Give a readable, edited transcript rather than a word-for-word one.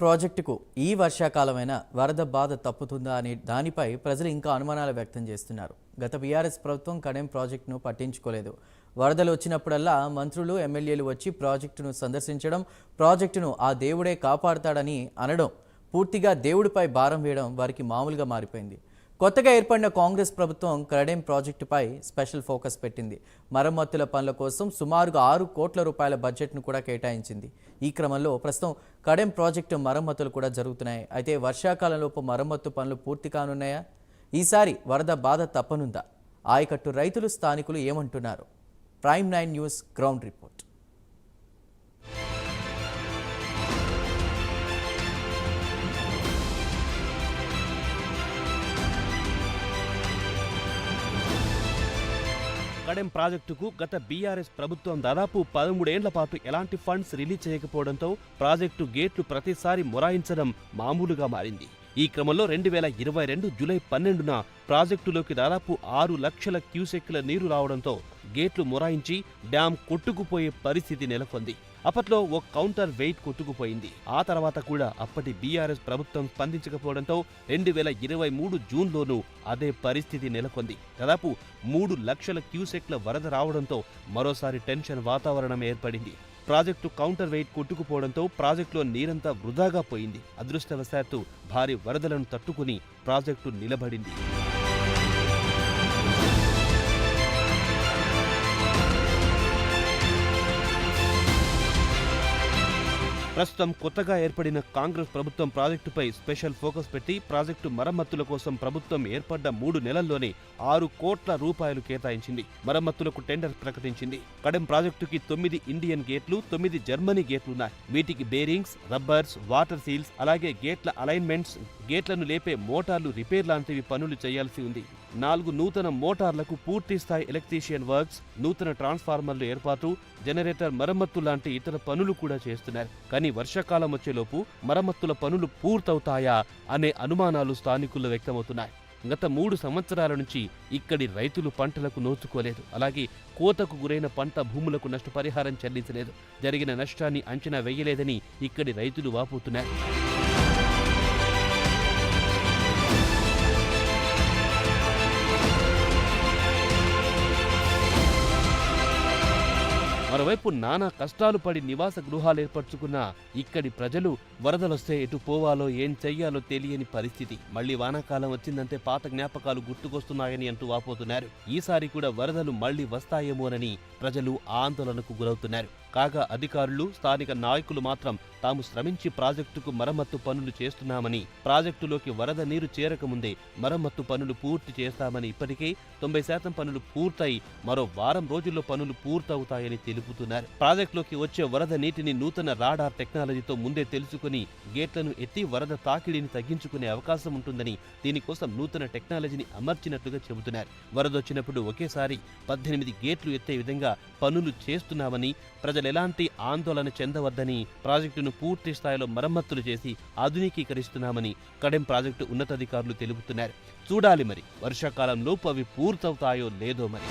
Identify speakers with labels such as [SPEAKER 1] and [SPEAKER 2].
[SPEAKER 1] ప్రాజెక్టుకు ఈ వర్షాకాలమైన వరద బాధ తప్పుతుందా అనే దానిపై ప్రజలు ఇంకా అనుమానాలు వ్యక్తం చేస్తున్నారు. గత బీఆర్ఎస్ ప్రభుత్వం కడెం ప్రాజెక్టును పట్టించుకోలేదు. వరదలు వచ్చినప్పుడల్లా మంత్రులు, ఎమ్మెల్యేలు వచ్చి ప్రాజెక్టును సందర్శించడం, ప్రాజెక్టును ఆ దేవుడే కాపాడతాడని అనడం, పూర్తిగా దేవుడిపై భారం వేయడం వారికి మామూలుగా మారిపోయింది. కొత్తగా ఏర్పడిన కాంగ్రెస్ ప్రభుత్వం కడెం ప్రాజెక్టుపై స్పెషల్ ఫోకస్ పెట్టింది. మరమ్మతుల పనుల కోసం సుమారుగా 6 కోట్ల రూపాయల బడ్జెట్ను కూడా కేటాయించింది. ఈ క్రమంలో ప్రస్తుతం కడెం ప్రాజెక్టు మరమ్మతులు కూడా జరుగుతున్నాయి. అయితే వర్షాకాలంలోపు మరమ్మతు పనులు పూర్తి కానున్నాయా? ఈసారి వరద బాధ తప్పనుందా? ఆయకట్టు రైతులు, స్థానికులు ఏమంటున్నారు? Prime 9 news ground report.
[SPEAKER 2] Kadem ప్రాజెక్టుకు గత బీఆర్ఎస్ ప్రభుత్వం దాదాపు 13 ఏళ్ల పాటు ఎలాంటి ఫండ్స్ రిలీజ్ చేయకపోవడంతో ప్రాజెక్టు గేట్లు ప్రతిసారి మొరాయించడం మామూలుగా మారింది. ఈ క్రమంలో 2022 జూలై 12న ప్రాజెక్టులోకి దాదాపు 6 లక్షల క్యూసెక్కుల నీరు రావడంతో గేట్లు మొరాయించి డ్యాం కొట్టుకుపోయే పరిస్థితి నెలకొంది. అప్పట్లో ఓ కౌంటర్ వెయిట్ కొట్టుకుపోయింది. ఆ తర్వాత కూడా అప్పటి బీఆర్ఎస్ ప్రభుత్వం స్పందించకపోవడంతో 2023 జూన్లోనూ అదే పరిస్థితి నెలకొంది. దాదాపు 3 లక్షల క్యూసెక్ల వరద రావడంతో మరోసారి టెన్షన్ వాతావరణం ఏర్పడింది. ప్రాజెక్టు కౌంటర్ వెయిట్ కొట్టుకుపోవడంతో ప్రాజెక్టులో నీరంతా వృధాగా పోయింది. అదృష్టవశాత్తు భారీ వరదలను తట్టుకుని ప్రాజెక్టు నిలబడింది. ప్రస్తుతం కొత్తగా ఏర్పడిన కాంగ్రెస్ ప్రభుత్వం ప్రాజెక్టుపై స్పెషల్ ఫోకస్ పెట్టి ప్రాజెక్టు మరమ్మతుల కోసం ప్రభుత్వం ఏర్పడ్డ 3 నెలల్లోనే 6 కోట్ల రూపాయలు కేటాయించింది. మరమ్మతులకు టెండర్ ప్రకటించింది. కడెం ప్రాజెక్టుకి 9 ఇండియన్ గేట్లు, 9 జర్మనీ గేట్లున్నాయి. వీటికి బేరింగ్స్, రబ్బర్స్, వాటర్ సీల్స్, అలాగే గేట్ల అలైన్మెంట్స్, గేట్లను లేపే మోటార్లు రిపేర్ లాంటివి పనులు చేయాల్సి ఉంది. 4 నూతన మోటార్లకు పూర్తి స్థాయి ఎలక్ట్రీషియన్ వర్క్స్, నూతన ట్రాన్స్ఫార్మర్లు ఏర్పాటు, జనరేటర్ మరమ్మత్తు లాంటి ఇతర పనులు కూడా చేస్తున్నారు. కానీ వర్షాకాలం వచ్చేలోపు మరమ్మతుల పనులు పూర్తవుతాయా అనే అనుమానాలు స్థానికుల్లో వ్యక్తమవుతున్నాయి. గత 3 సంవత్సరాల నుంచి ఇక్కడి రైతులు పంటలకు నోచుకోలేదు. అలాగే కోతకు గురైన పంట భూములకు నష్టపరిహారం చెల్లించలేదు. జరిగిన నష్టాన్ని అంచనా వేయలేదని ఇక్కడి రైతులు వాపోతున్నారు. మరోవైపు నానా కష్టాలు పడి నివాస గృహాలు ఏర్పరచుకున్న ఇక్కడి ప్రజలు వరదలొస్తే ఎటు పోవాలో ఏం చెయ్యాలో తెలియని పరిస్థితి. మళ్లీ వానాకాలం వచ్చిందంటే పాత జ్ఞాపకాలు గుర్తుకొస్తున్నాయని అంటూ వాపోతున్నారు. ఈసారి కూడా వరదలు మళ్లీ వస్తాయేమోనని ప్రజలు ఆందోళనకు గురవుతున్నారు. కాగా అధికారులు, స్థానిక నాయకులు మాత్రం తాము శ్రమించి ప్రాజెక్టుకు మరమ్మత్తు పనులు చేస్తున్నామని, ప్రాజెక్టులోకి వరద నీరు చేరకముందే మరమ్మత్తు పనులు పూర్తి చేస్తామని, ఇప్పటికే 90% పనులు పూర్తయి మరో వారం రోజుల్లో పనులు పూర్తవుతాయని తెలుపుతున్నారు. ప్రాజెక్టులోకి వచ్చే వరద నీటిని నూతన రాడార్ టెక్నాలజీతో ముందే తెలుసుకుని గేట్లను ఎత్తి వరద తాకిడిని తగ్గించుకునే అవకాశం ఉంటుందని, దీనికోసం నూతన టెక్నాలజీని అమర్చినట్లుగా చెబుతున్నారు. వరదొచ్చినప్పుడు ఒకేసారి 18 గేట్లు ఎత్తే విధంగా పనులు చేస్తున్నామని, ప్రజలు ఎలాంటి ఆందోళన చెందవద్దని, ప్రాజెక్టును పూర్తి స్థాయిలో మరమ్మతులు చేసి ఆధునికీకరిస్తున్నామని కడెం ప్రాజెక్టు ఉన్నతాధికారులు తెలుపుతున్నారు. చూడాలి మరి వర్షాకాలంలోపు అవి పూర్తవుతాయో లేదో మరి.